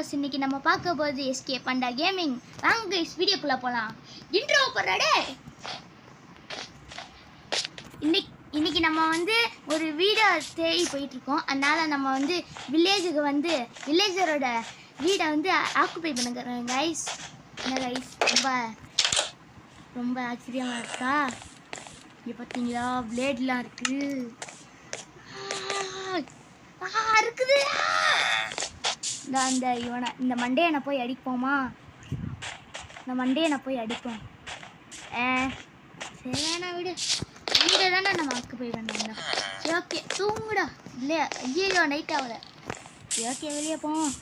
Viewers, இன்னைக்கு நம்ம பார்க்க போகிறது எஸ்கே பண்டா கேமிங். வாங்க கைஸ், வீடியோக்குள்ள போலாம். இன்ட்ரோ போடுறடே. இன்னைக்கு நம்ம வந்து ஒரு வீடை தேடி போயிட்டு இருக்கோம். அதனால நம்ம வந்து வில்லேஜுக்கு வந்து வில்லேஜரோட வீடை வந்து ஆக்குபை பண்ணுறோம் கைஸ். என்ன கைஸ், ரொம்ப ஆச்சரியமா இருக்கா? இங்கே பார்த்தீங்களா, பிளேட்லாம் இருக்குது. இருக்குது. இந்த மண்டையனை போய் அடிப்போமா? இந்த மண்டையனை போய் அடிப்போம். சரி வேணா விடு, வீடை தானே நம்ம ஆக்குபை பண்ணோம். சரி ஓகே, தூங்குடா. இல்லையா, ஐயோ நைட் ஆகல. சரி ஓகே, வெளியே போவோம்.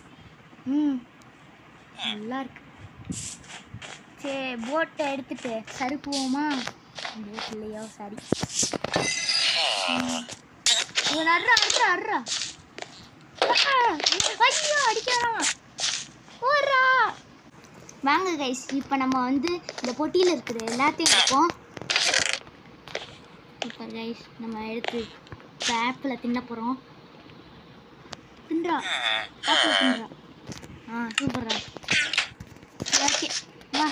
நல்லா இருக்கு. சரி, போட்டை எடுத்துட்டு சறுக்குவோமா? போட் இல்லையோ, சரி. அர்றா ஐயோ, அடிக்கலாம். ஓடுறா. வாங்க கைஸ், இப்போ நம்ம வந்து இந்த பொட்டியில் இருக்கிற எல்லாத்தையும் எடுப்போம். இப்போ கைஸ், நம்ம எடுத்து ஆப்பிள் தின்ன போகிறோம். தின்றா, ஆப்பிள் தின்றா. சூப்பரா. ஓகே வா,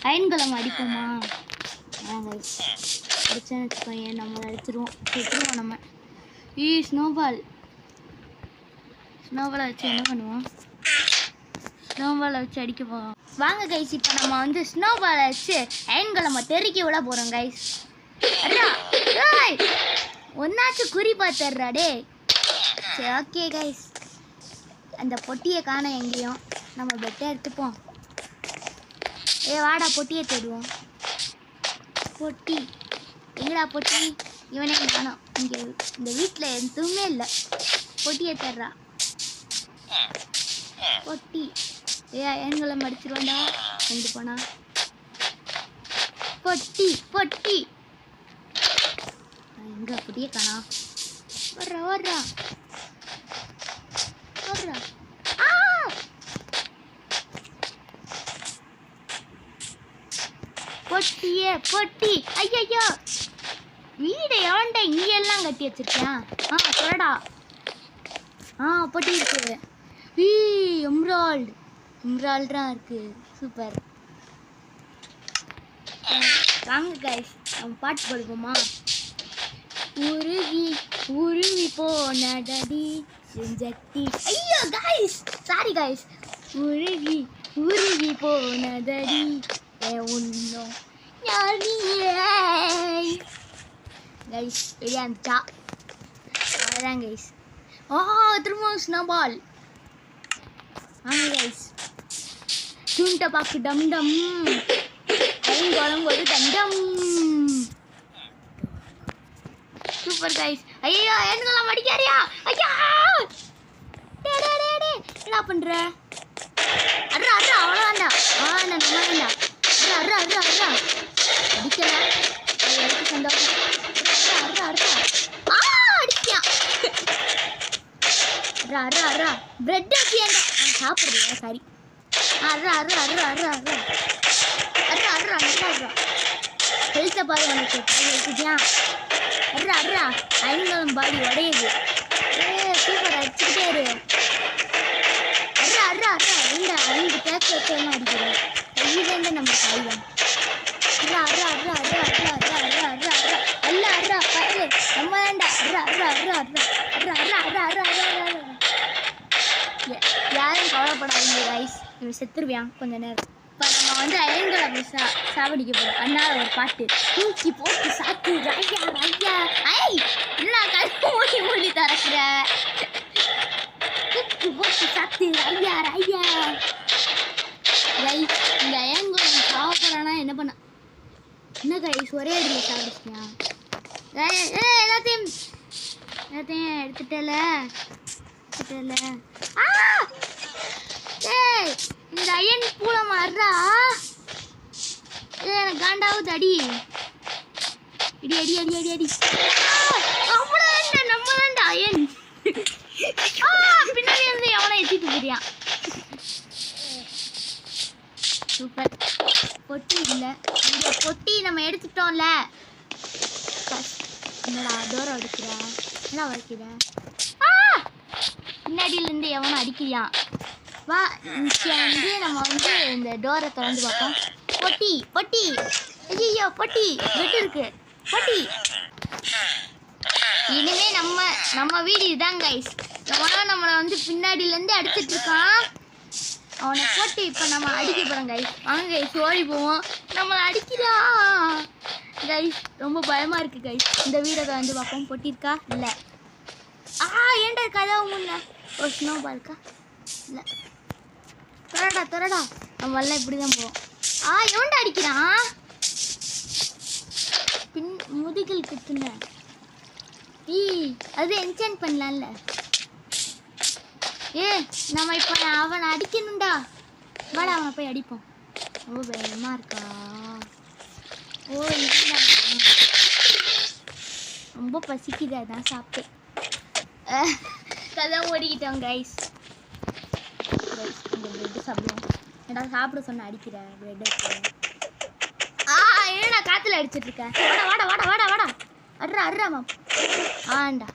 அயன் கலம் அடிப்போமா? கைஸ், அடிச்சேன்னு வச்சுக்கோங்க, நம்மளை அடிச்சிருவோம், செத்துருவோம் நம்ம. ஸ்னோபாலை வச்சு என்ன பண்ணுவோம்? ஸ்னோபாலை வச்சு அடிக்க போகிறோம். வாங்க கைஸ், இப்போ நம்ம வந்து ஸ்னோபாலை வச்சு அயன்களை நம்ம தெருக்கி விட போகிறோம் கைஸ். ஒன்னாச்சும் குறி பார்த்துடுறா டே. சரி ஓகே கைஸ், அந்த பொட்டியை காண எங்கேயும். நம்ம பெட்டை எடுத்துப்போம். வாடா, பொட்டியை தேடுவோம். பொட்டி எங்கடா பொட்டி? இவனே காணோம். இங்கே இந்த வீட்டில் எதுவுமே இல்லை. பொட்டியை தேடுறா. பொட்டி எண்களை மடிச்சிருவாண்டா கொண்டு போனா. பொட்டி எங்க பொட்டியை காணா? வர்றா பொட்டி. ஐயோ, வீடு எவன்டா இங்கெல்லாம் கட்டி வச்சிருக்கேன்? சொல்லடா. பொட்டி இருக்கு. எம்ரால்டா இருக்கு. சூப்பர். வாங்க கைஸ், நம்ம பாட்டு பாடுவோமா? உருவி போனடி செஞ்சட்டி. ஐயோ கைஸ், சாரி கைஸ். உருவி போனதடி உன்னும் கைஸ். வெளியே வந்துச்சா? அதான் கைஸ். திரும்ப ஸ்னோபால். வாங்க கைஸ், சுண்ட பாக்கு டம் டம் ஐங்கோளம் ஒரு தண்டம். Super guys. ஐயோ, எண்கோளம் அடிக்காரியா? ஐயா, என்ன பண்ற? அட்ரா அவ்வளோதான்டா. நம்ம வேண்டா. அடிக்கல. சந்தோஷம். அடிக்கியா? பிரெட் வச்சியாண்டா. சாப்பிடுறியா? சாரி. ஹெல்த்தை பாரு உனக்கு. வச்சுட்டியா? ஐங்கலம் பாடி உடையுது. சூப்பர், அடிச்சுக்கிட்டே இரு. ஐந்து பேக் வச்செல்லாம் அடிக்கிறேன். கையிலேருந்து நம்ம காய்தான். நம்ம யாரும் கவலைப்படாதீங்க கைஸ், இவன் செத்துருவியான் கொஞ்ச நேரம். இப்போ நம்ம வந்து அயன்களை சாவடிக்க போகிறோம். அதனால ஒரு பாட்டு. தூக்கி போட்டு சாத்து ராயா. என்ன கருப்பு மூடி தரக்குற? தூக்கி போட்டு சாத்து ராயா. கைஸ், இந்த அயன்களை சாப்பிட்றானா என்ன பண்ண? என்ன கைஸ், ஒரே அடியில் சாப்பிடுச்சியா? எல்லாத்தையும் எடுத்துட்டல. இந்த அயன் பூல மாறுறா. எனக்கு காண்டாவது. அடி. அவ்வளோ நம்ம தான்டா அயன். பின்னாடி இருந்து எவனை எத்திட்டு போறியான். சூப்பர். பொட்டி இல்லை, இந்த பொட்டி நம்ம எடுத்துட்டோம்ல. என்னடா டோரை அடிக்கிற? என்ன வரைக்கிற? பின்னாடியிலேருந்து எவனும் அடிக்கிறியான். வா இங்கே வந்து நம்ம வந்து இந்த டோரை திறந்து பார்ப்போம். பொட்டி பொட்டி, ஐயோ பொட்டி, பெட் இருக்கு பொட்டி. இனிமே நம்ம வீடு இதான் கைஸ். எவனோ நம்மளை வந்து பின்னாடியிலேருந்து அடிச்சிட்டு இருக்கான். அவனை போட்டு இப்போ நம்ம அடிக்க போகிறோம் கைஸ். வாங்க கைஸ் ஓடி போவோம். நம்மளை அடிக்கிறா கைஸ். ரொம்ப பயமாக இருக்குது கைஸ். இந்த வீடை வந்து பார்ப்போம். பொட்டி இருக்கா? இல்லை. ஏன்டா கதவு முன்ன ஒரு ஸ்னோ பால் இருக்கா? இல்லை. திறடா நம்ம எல்லாம் இப்படி தான் போவோம். எவன்டா அடிக்கிறான்? பின் முதுகில் குத்துன. அது என்சான் பண்ணலாம்ல. நம்ம இப்போ அவனை அடிக்கணும்டா. வாடா அவனை போய் அடிப்போம். ஓ பயமா இருக்கா? ஓ இல்லைடா, ரொம்ப பசிக்குது, அதான் சாப்பிட்டேன். கதை ஓடிக்கிட்டோம் கைஸ். இந்த பிரெட்டு சாப்பிடுவோம். ஏடா சாப்பிட சொன்ன அடிக்கிற பிரெட் வச்சு. ஏடா காற்றுல அடிச்சிட்டு இருக்க? வாடா வாடா வாடா வாடா வாடா. அட்ரா மேம். ஆண்டா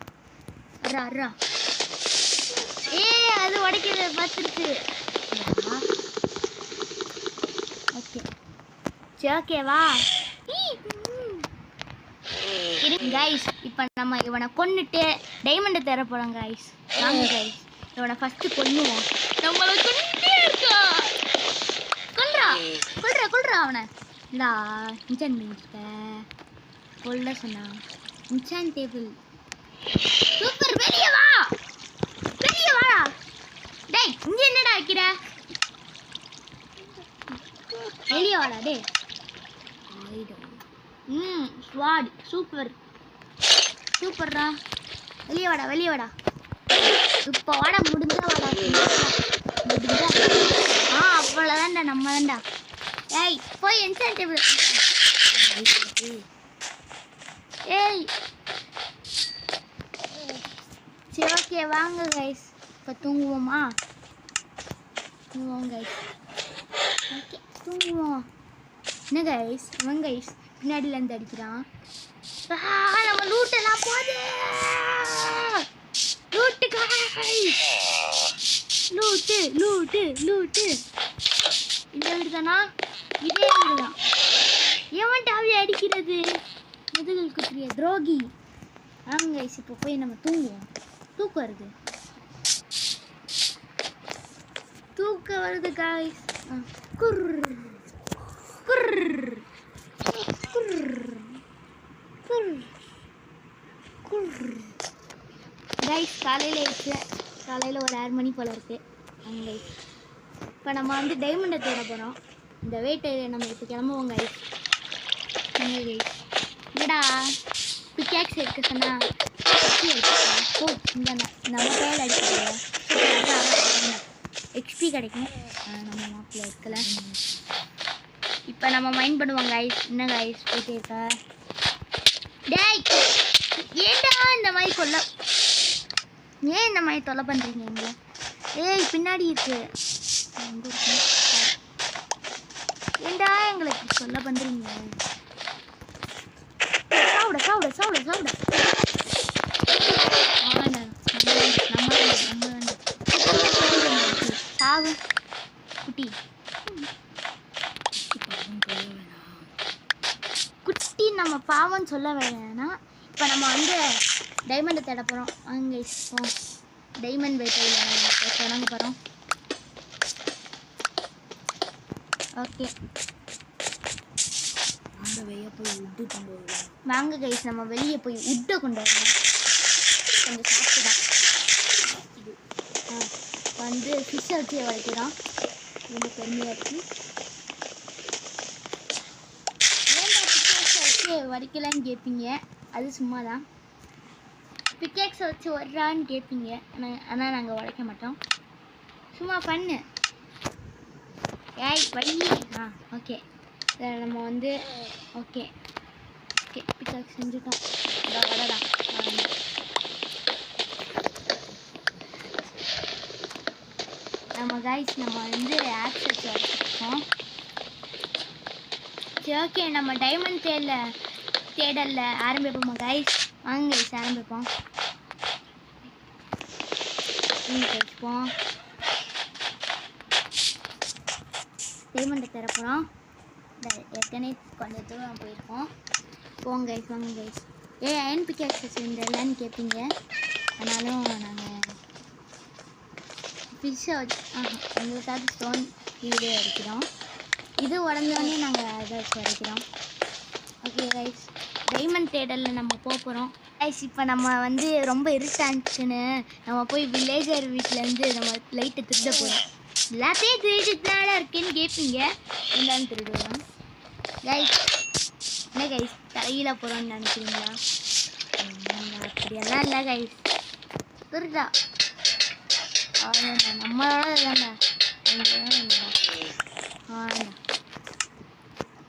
அட்ரா. அது உடைக்கிறது பார்த்துருக்கு. ஓகே சரி ஓகேவா கைஸ். இப்போ நம்ம இவனை கொன்னுட்டு டைமண்டை தர போகிறோம் கைஸ். வாங்க கைஸ், இவனை ஃபஸ்ட்டு கொன்னுவோம். நம்மளை கொண்டுட்டே இருக்கா. கொல்றா அவனை. இந்தா இன்சான் பண்ணிருக்க. கொல்ல சொன்னா இன்சான் டேபிள். சூப்பர், வெளியே வாடா. டேய் இங்க என்னடா வைக்கிற? வெளியே வாடா டே. ஸ்வாட் சூப்பர்ரா. வெளியே வாடா. இப்போ வாடா, முடிஞ்சா வாடா. அவ்வளோதான்டா, நம்ம தான்டா. ஏய் போய் என்சான் டேபிள். சரி ஓகே வாங்க கைஸ், இப்போ தூங்குவோமா? தூங்குவோம் கைஸ். ஓகே தூங்குவோம். என்ன கைஸ் இவன் கைஸ் பின்னாடியிலேருந்து அடிக்கிறான். நம்ம லூட்டெல்லாம் போதே. Loot guys, loot. இந்த வீடு தானா? இதே வீடு தான். எவன் டாவி அடிக்கிறது? முதுகில் குத்திரிய துரோகி. ஆமாம் கைஸ், இப்போ போய் நம்ம தூங்குவோம். தூக்கம் வருது கைஸ். கைஸ் காலையில் ஒரு 6 மணி போல் இருக்குது. கைஸ் இப்போ நம்ம வந்து டைமண்டை தேட போகிறோம். இந்த வெயிட்டை நம்ம இப்போ கிளம்புவோம் கைஸ். கைஸ் இல்லடா பிக்காக்ஸ் எடுக்க சொன்னா ஓ இந்த நம்ம கையில் அடிக்கிறோம். எக்ஸ்பி கிடைக்கும். நம்ம மாப்பிள்ள இருக்கல. இப்போ நம்ம மைண்ட் பண்ணுவோம் கைஸ். என்ன கைஸ் போயிட்டே இருக்கா? டேய் ஏன்டா இந்த மாதிரி ஏன் இந்த மாதிரி தொல்லை பண்ணுறீங்க எங்களை? பின்னாடி இருக்கு. ஏன்டா எங்களுக்கு தொல்லை பண்ணுறீங்க? சாப்பிட சாவு குட்டி நம்ம பாவம் சொல்ல வேணாம். இப்போ நம்ம வந்து டைமண்டை தேட போகிறோம். அங்கே டைமண்ட் வெயிட்டில் தொடங்க போகிறோம். ஓகே வாங்க கைஸ், நம்ம வெளியே போய் உட்டை கொண்டு வரலாம். கொஞ்சம் சாப்பிட்டு தான் வந்து ஃபிஷ்ஷை வச்சு வளைக்கிறோம். ரொம்ப பெருமையாக இருக்குது. ஏன்டா பிக்கேக்ஸை வச்சு வரைக்கலான்னு கேட்பீங்க. அது சும்மா தான். பிக்கேக்ஸை வச்சு வர்றான்னு கேட்பீங்க. ஆனால் நாங்கள் உடைக்க மாட்டோம். சும்மா பண்ணு. வழி. ஓகே நம்ம வந்து ஓகே பிக்காக்ஸ் செஞ்சுட்டோம். வரடா நம்ம கைஸ் நம்ம வந்து ஆக்சஸ் வச்சுருக்கோம். சரி ஓகே நம்ம டைமண்ட் தேடலில் ஆரம்பிப்போமா கைஸ்? வாங்க கைஸ் ஆரம்பிப்போம். வச்சுப்போம். டைமண்டை தர போகிறோம். ஏற்கனவே கொஞ்சம் தூரம் போயிருக்கோம். போங்க கைஸ், வாங்க கைஸ். அயன் பிக்காக்ஸஸ் இல்லைன்னு கேட்பீங்க. ஆனாலும் நாங்கள் ஃபிஷ்ஷை வச்சு எங்களுக்காக ஸ்டோன் வீடு அடிக்கிறோம். இது உடஞ்சோடனே நாங்கள் அதை வச்சு வரைக்கிறோம். ஓகே கைஸ், டைமண்ட் தேடலில் நம்ம போகிறோம் கைஸ். இப்போ நம்ம வந்து ரொம்ப இருட்டாச்சுன்னு நம்ம போய் வில்லேஜர் வீட்டிலேருந்து நம்ம லைட்டை திருட போகிறோம். எல்லாத்தையும் திருடுதான இருக்கேன்னு கேட்பீங்க. என்னன்னு திருடுவோம் கைஸ். என்ன கைஸ், தலையில் போகிறோன்னு நினைக்கிறீங்களா? அப்படியெல்லாம் இல்லை கைஸ். திருடா நம்மளோட இல்லைண்ணா,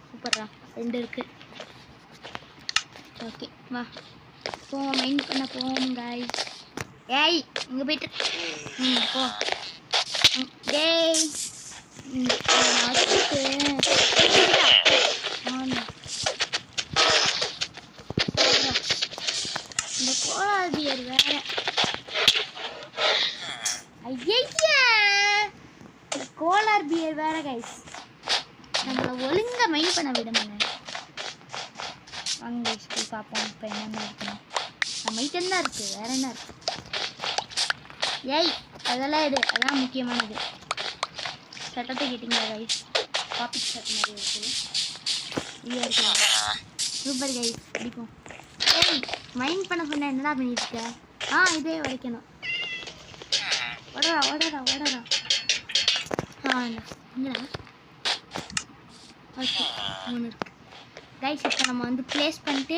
சூப்பர்ரா. 2 இருக்குது. ஓகே வா போவோம், மைண்ட் பண்ண போவோம் கைஸ். ஏய் இங்கே போயிட்டு போ. டேய் இந்த கோலாதியர் வேற. ஐயா இந்த கோலார் பியர் வேற கைஸ், நம்மளை ஒழுங்காக மைண்ட் பண்ண விடுமாங்க. வாங்க கைஸ் போய் பார்ப்போம் இப்போ என்னென்ன இருக்கணும். நம்ம ஐட்டம் தான் இருக்குது, வேற என்ன இருக்குது? ஏய் அதெல்லாம் எடு, அதான் முக்கியமானது. சட்டத்தை கேட்டிங்களா கைஸ்? காப்பி சட்டை மாதிரி இருக்குது. இது இருக்கு. சூப்பர் கைஸ், பிடிக்கும். ஏய் மைண்ட் பண்ண சொன்ன என்னடா பண்ணிட்டு இருக்க? இதே உடைக்கணும். ஓடரா ஓடரா ஓடரா. என்னடா? ஓகே 3 இருக்கு கைஸ். இப்போ நம்ம வந்து ப்ளேஸ் பண்ணிட்டு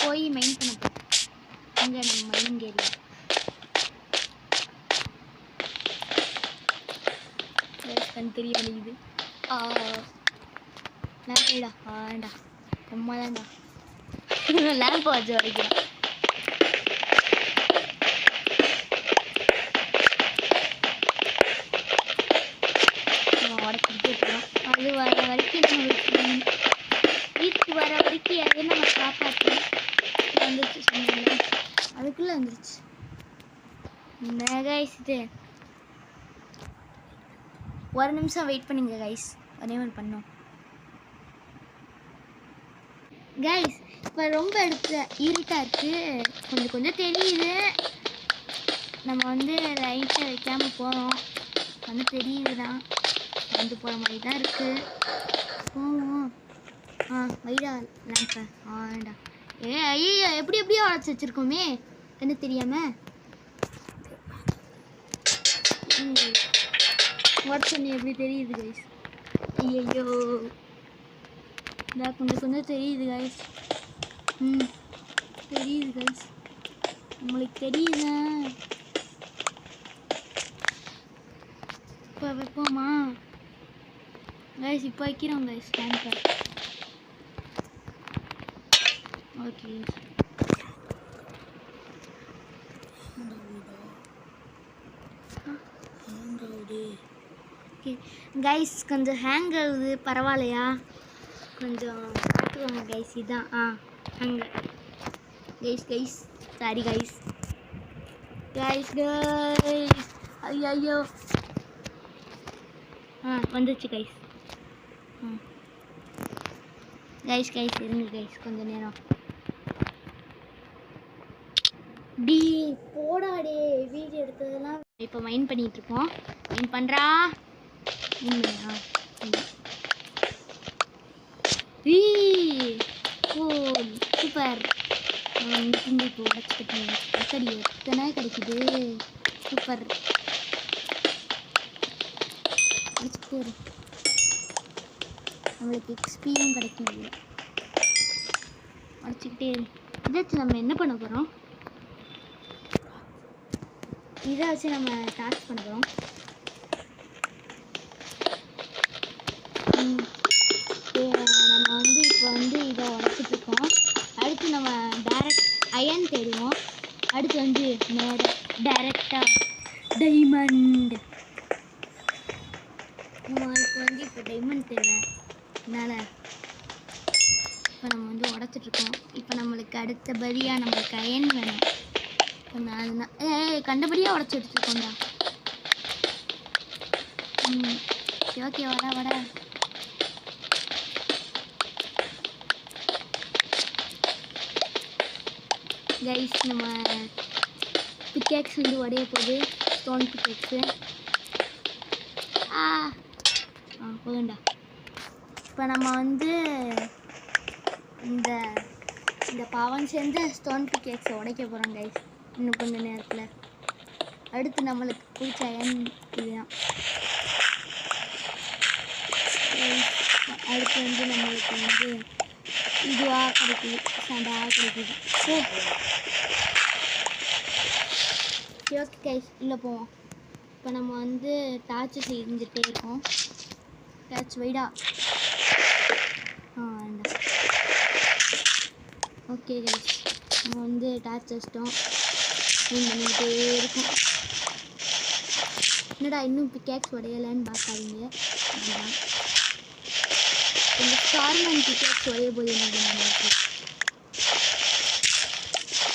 போய் மைண்ட் பண்ண போகிறோம். இங்கே நம்ம மைனிங் ஏரியா ப்ளேஸ் பண்ண தெரிய வலிக்குது. லேம்பா ஆண்டா அம்மா தான்டா லேம்பை வச்சு வரைக்கிறோம். அது வர வரைக்கும் நம்ம வீட்டுக்கு வர வரைக்கும் அதே நம்ம காப்பாற்றி வந்துருச்சு. சொன்னாங்க அதுக்குள்ளே வந்துருச்சு. கைஸ் இது 1 நிமிஷம் வெயிட் பண்ணுங்க கைஸ். அதே மாதிரி பண்ணோம் கைஸ். இப்போ ரொம்ப இருட்டாக இருக்குது, கொஞ்சம் கொஞ்சம் தெரியுது. நம்ம வந்து லைட்டை வைக்காமல் போகிறோம், வந்து தெரியுது தான், வந்து போகிற மாதிரி தான் இருக்குது. போவோம். வைடா லேம்பை. ஆண்டா ஐயோ எப்படி எப்படியோ அழைச்சி வச்சுருக்கோமே என்ன தெரியாமல். உடச்சொன்னே எப்படி தெரியுது கைஸ்? ஐயோ இந்த கொஞ்சம் கொஞ்சம் தெரியுது கைஸ். தெரியுது கைஸ், உங்களுக்கு தெரியுதா? இப்போ வைப்போமா கைஸ்? இப்போ வைக்கிறோம் கைஸ் லேம்பை. ஓகே ஓகே கைஸ், கொஞ்சம் ஹேங் ஆகுது, பரவாயில்லையா? கொஞ்சம் பார்த்துக்கோங்க கைஸ். இதுதான் hang guys. Guys sorry guys. Guys guys ஐயோ வந்துச்சு கைஸ். கைஸ் கைஸ் இருங்க கைஸ் கொஞ்சம் நேரம். டி போடாடே வீடியோ எடுத்ததெல்லாம். இப்போ மைண்ட் பண்ணிகிட்டு இருக்கோம். மைண்ட் பண்ணுறா சூப்பர். இங்கே இப்போ உடச்சிக்கிட்டு அக்கடி எத்தனை கிடைக்குது. சூப்பர் உடச்சிக்கிட்டே இரு, நம்மளுக்கு எக்ஸ்பீரியன்ஸ் கிடைக்கும். உடச்சிக்கிட்டே இரு. இதை வச்சு நம்ம என்ன பண்ண போகிறோம்? இதை வச்சு நம்ம டாஸ்க் பண்ண போகிறோம். நம்ம வந்து இப்போ வந்து இதை உடச்சிட்ருக்கோம். அடுத்து நம்ம டைரக்ட் அயன் தேடுவோம். அடுத்து வந்து டைரெக்டாக டைமண்ட். நம்மளுக்கு வந்து இப்போ டைமண்ட் தேவை, அதனால் இப்போ நம்ம வந்து உடச்சிட்ருக்கோம். இப்போ நம்மளுக்கு அடுத்தபடியாக நம்மளுக்கு அயன் வேணும். அதுதான் கண்டபடியாக உடச்சி எடுத்துருக்கோண்டா. ஓகே வர கைஸ் நம்ம பிக்கேக்ஸ் வந்து உடைய போகுது. ஸ்டோன் பிக்கேக்ஸு. போதுண்டா. இப்போ நம்ம வந்து இந்த இந்த பாவம் சேர்ந்து ஸ்டோன் பிக்கேக்ஸை உடைக்க போகிறோம் கைஸ். இன்னும் கொஞ்சம் நேரத்தில். அடுத்து நம்மளுக்கு பிடிச்ச அயன் இதுதான். அடுத்து வந்து நம்மளுக்கு வந்து இதுவாக கிடைக்குது, சண்டாக கிடைக்குது. ஓகே கைஸ், உள்ளே போவோம். இப்போ நம்ம வந்து டார்ச் செஞ்சுட்டே இருக்கோம். டார்ச் வைடா. வேண்டாம். ஓகே கைஸ், நம்ம வந்து டார்ச் வச்சிட்டோம். க்ளீன் பண்ணிக்கிட்டே இருக்கும். என்னடா இன்னும் பிக்கேக்ஸ் உடையலைன்னு பார்க்காதீங்க. அதுதான் இந்த ஸ்டார்மேன் பிக்கேக்ஸ் உடைய போது நம்மளுக்கு.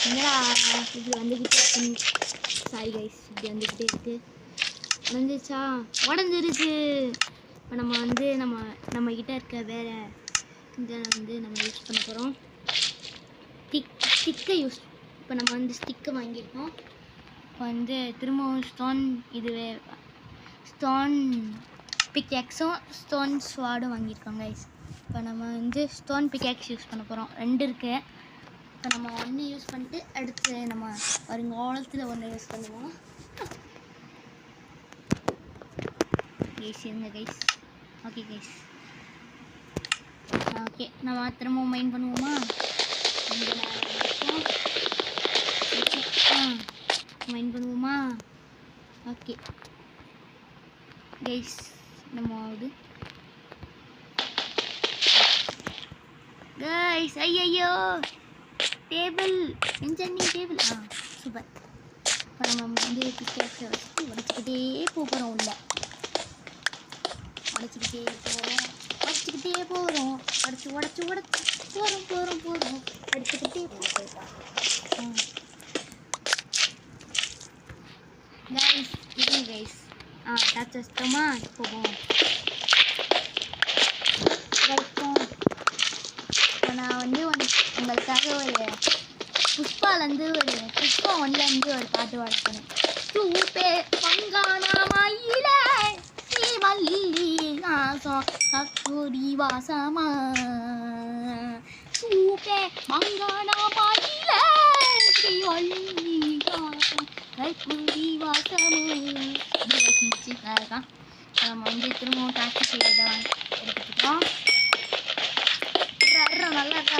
என்னடா இப்படி வந்துக்கிட்டே இருக்கு. சாரி கைஸ், இப்படி வந்துக்கிட்டே இருக்குது. உடஞ்சிச்சா? உடஞ்சிருச்சு. இப்போ நம்ம வந்து நம்மக்கிட்ட இருக்க வேறு இதை வந்து நம்ம யூஸ் பண்ண போகிறோம். ஸ்டிக்கை யூஸ். இப்போ நம்ம வந்து ஸ்டிக்கை வாங்கியிருக்கோம். இப்போ வந்து திரும்பவும் ஸ்டோன் பிக்கேக்ஸும் ஸ்டோன் ஸ்வாடும் வாங்கியிருக்கோம் கைஸ். இப்போ நம்ம வந்து ஸ்டோன் பிக்கேக்ஸ் யூஸ் பண்ண போகிறோம். 2 இருக்குது. இப்போ நம்ம ஒன்று யூஸ் பண்ணிட்டு அடுத்து நம்ம வருங்காலத்தில் ஒன்று யூஸ் பண்ணுவோம். கைஸ் இருங்க கைஸ். ஓகே கைஸ், ஓகே நம்ம திரும்பவும் மைண்ட் பண்ணுவோமா? மைண்ட் பண்ணுவோமா? ஓகே கைஸ், நம்ம ஆகுது கைஸ். ஐயோ டேபிள், என்ஜினியரிங் டேபிள். சூப்பர். இப்போ நம்ம வந்து பிக்கேக்ஸை வச்சு உடச்சிக்கிட்டே போகிறோம். உள்ள உடச்சிக்கிட்டே போகிறோம். உடச்சிக்கிட்டே போகிறோம். உடச்சி போகிறோம். உடச்சிக்கிட்டே போகிறோம். கைஸ் இது கைஸ். டார்ச் வச்சிட்டோமா? போவோம். இப்போ நான் வந்து உங்களுக்காக ஒரு புஷ்பாலேருந்து புஷ்பா 1லேருந்து ஒரு பாட்டு பாடுறேன். சூப்பே பங்கானா மயில ஸ்ரீ மல்லி வாசம் கக்குடி வாசமா. சூப்பே பங்கானா மயில ஸ்ரீ மல்லி வாசம் கக்குடி வாசமா. இருக்கான். நம்ம வந்து திரும்பவும் டாக்ஸி செய்யறத எடுத்துக்கிட்டோம். நல்லா இருக்கா?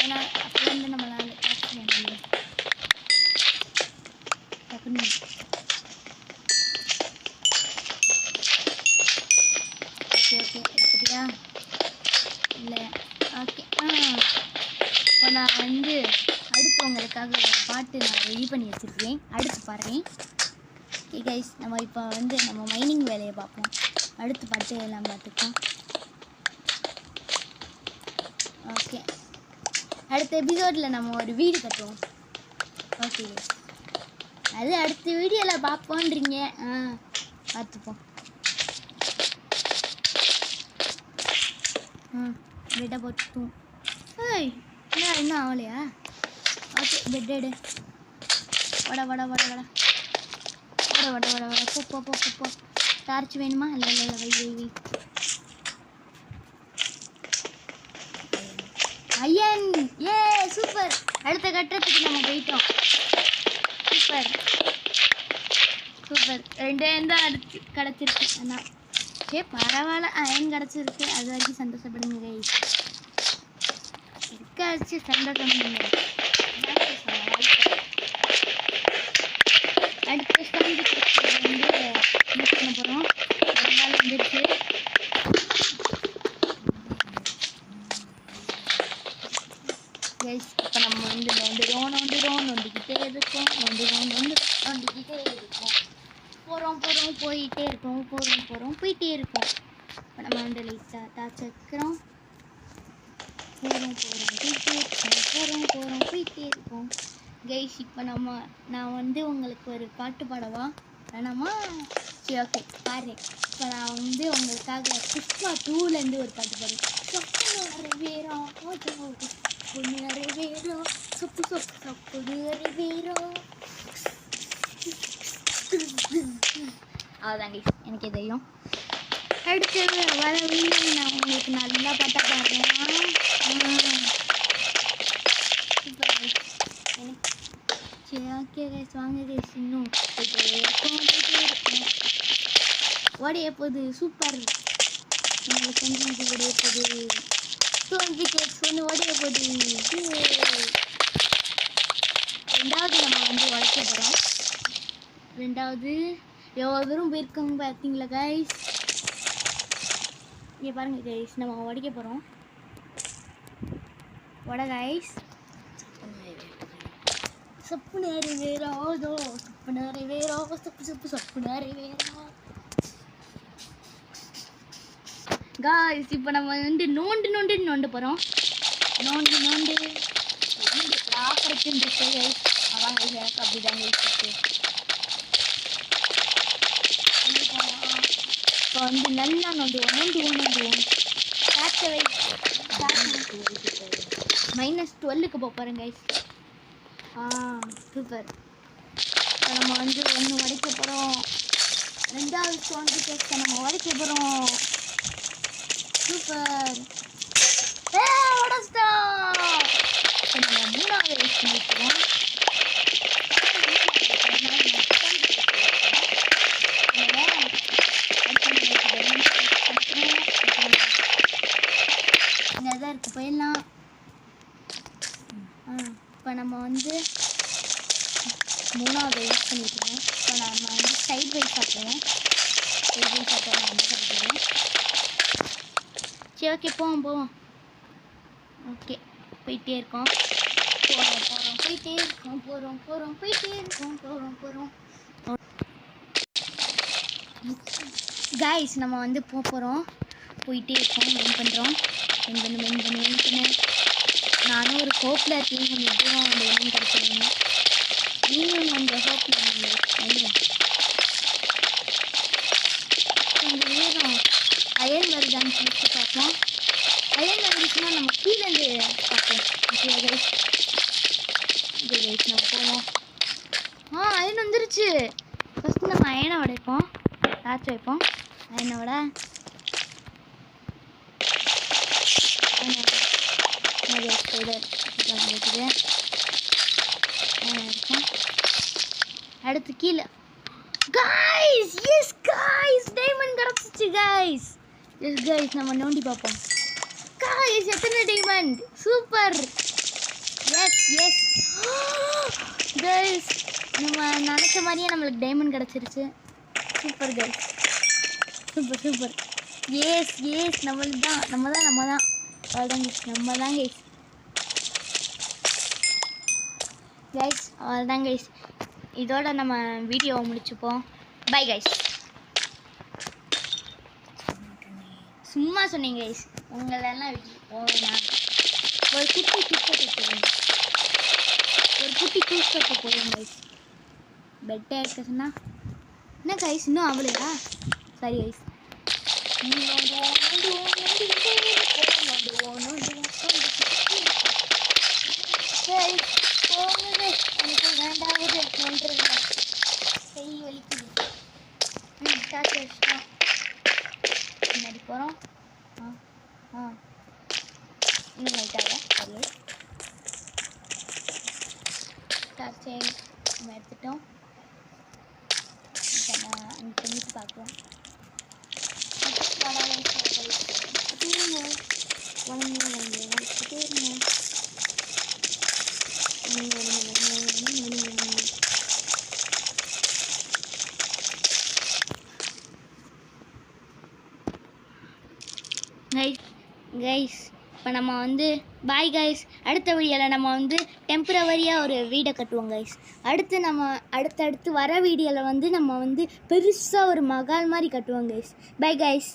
ஏன்னா அப்போ வந்து நம்மளால டாக்ஸி வேணும். டக்குன்னு ஓகே எடுத்துட்டியா? இல்லை ஓகே. இப்போ நான் வந்து அடுத்து உங்களுக்காக ஒரு பாட்டு நான் ரெடி பண்ணி வச்சுருக்கேன். அடுத்து பாடுறேன். ஓகே கைஸ், நம்ம இப்போ வந்து நம்ம மைனிங் வேலையை பார்ப்போம். அடுத்து பாட்டு எல்லாம் பார்த்துப்போம். ஓகே, அடுத்த எபிசோடில் நம்ம ஒரு வீடு கட்டுவோம். ஓகே கைஸ், அது அடுத்த வீடியோவில் பார்ப்போன்றீங்க. பார்த்துப்போம். பெட்டை போட்டுட்டோம். இன்னும் ஆகலையா? ஓகே, பெட் எடு. வட போ. டார்ச் வேணுமா? இல்லை வை. ஐயன் ஏ சூப்பர். அடுத்த கட்டத்துக்கு நம்ம போயிட்டோம். சூப்பர் 2 தான் அடுத்து கிடச்சிருக்கு. ஆனால் பரவாயில்ல, அயன் கிடச்சிருக்கு. அது வரைக்கும் சந்தோஷப்படுங்க கைஸ். இருக்காச்சு சந்தோஷம். அடுத்த ஸ்டாண்ட் வந்து யூஸ் பண்ண போகிறோம். அதனால வந்துருச்சு. கைஸ், இப்போ நம்ம வந்து நோண்டிக்கிட்டே இருக்கோம். போயிட்டே இருக்கோம். இப்போ நம்ம வந்து லைட்டாக டார்ச் வைக்கிறோம். போயிட்டே இருக்கோம். கைஸ், இப்போ நான் வந்து உங்களுக்கு ஒரு பாட்டு பாடவா வேணாமா? சரி ஓகே பாடுறேன். இப்போ நான் வந்து உங்களுக்காக புஷ்பா 2லேருந்து ஒரு பாட்டு பாடுறேன். சொப்பு சொப்பு சொப்பு அறிவீரம். அவ்வளோதாங்க எனக்கு தெரியும். அடுத்து வர வீடியோ நான் உங்களுக்கு நல்லா பார்த்தா பாடுறேன். சரி ஓகே கைஸ், வாங்க கைஸ், இன்னும் போயிட்டே இருக்கும். உடைய போகுது சூப்பர். நம்மளுக்கு கொஞ்சம் உடைய போகுது. 20 கேக்ஸ் வந்து உடைய போகுது. ரெண்டாவது நம்ம வந்து உடைக்க போகிறோம். ரெண்டாவது எவ்வளோ தூரம் போயிருக்காங்க பார்த்தீங்களா கைஸ்? இங்கே பாருங்கள் கைஸ், நம்ம உடைக்க போகிறோம். உட கைஸ். சப்பு நேரி வேறாதோ, சப்பு நேரி வேறோ, சப்பு சப்பு சப்பு நேரி வேறோ. காய்ஸ், இப்போ நம்ம வந்து நோண்டு போகிறோம். நோண்டு ப்ராப்பர்ட்டின்னு இருக்கு கைஸ். அதான் கைஸ், எனக்கு அப்படிதாங்க இருக்கு. இப்போ வந்து நல்லா நோண்டுவோம். -12க்கு போகிறேன் கைஸ். சூப்பர். இப்போ நம்ம வந்து ஒன்று உடைக்க போகிறோம். ரெண்டாவது 20 கேக்ஸை நம்ம உடைக்க போகிறோம். சூப்பர். உடச்சிட்டோம். இப்போ நம்ம மூணாவது யூஸ் பண்ணிக்கிறோம். இங்கே தான் இருக்குது, போயிடலாம். இப்போ நம்ம வந்து மூணாவது யூஸ் பண்ணிக்கிறோம். இப்போ நம்ம வந்து சைட் வைஸ் சாப்பிடுவோம். வந்து சாப்பிடுவோம். சரி ஓகே, போவோம். ஓகே, போயிட்டே இருக்கோம். போகிறோம். கைஸ், நம்ம வந்து போகிறோம். போயிட்டே இருக்கோம். வெயிட் பண்ணுறோம். நானும் ஒரு ஹோப்பில் இருக்கேன். கொஞ்சம் தூரம் அந்த எண்ணம் கிடச்சிருங்க. நீங்களும் கொஞ்சம் ஹோப்பில் கொஞ்சம் நேரம் அயன் வருதான்னு சொல்லிட்டு பார்ப்போம். அயன் வந்துச்சுன்னா நம்ம கீழேருந்து பார்ப்போம். ஓகே கைஸ், நம்ம போவோம். அயன் வந்துருச்சு. ஃபஸ்ட்டு நம்ம அயனை உடைப்போம். டார்ச் வைப்போம். அயனோட அடுத்து கீழே. கைஸ், எஸ் கைஸ், டைமண்ட் கிடச்சிச்சு கைஸ். எஸ் கைஸ், நம்ம நோண்டி பார்ப்போம். கைஸ், எத்தனை டைமண்ட்? சூப்பர். எஸ் கைஸ், நம்ம நினச்ச மாதிரியே நம்மளுக்கு டைமண்ட் கிடச்சிருச்சு. Super guys, super. எஸ் நம்மளுக்கு தான், நம்ம தான் அவ்வளோதான் கைஸ். இதோட நம்ம வீடியோவை முடிச்சுப்போம். Bye guys. சும்மா சொன்னீங்க கைஸ், உங்களெல்லாம் போவேன். ஒரு குட்டி கூப்பிட்டு போவேன் கைஸ். பெட்டே இருக்க சொன்னா என்ன கைஸ், இன்னும் அவ்வளோயா? சரி கைஸ், எனக்கு வேண்டாவது ஒன்றுங்க கை வலிக்குது. டார்ச் வச்சுட்டோம். முன்னாடி போகிறோம். இன்னும் லைட்டாக சரி. டார்ச்சை நம்ம எடுத்துட்டோம். அங்கே பண்ணிட்டு பார்க்குறோம். கைஸ், இப்போ நம்ம வந்து பாய் கைஸ். அடுத்த வீடியோவில் நம்ம வந்து டெம்பரவரியாக ஒரு வீடை கட்டுவோம் கைஸ். அடுத்து வர வீடியோவில் வந்து நம்ம வந்து பெருசாக ஒரு மகால் மாதிரி கட்டுவோம் கைஸ். Bye guys.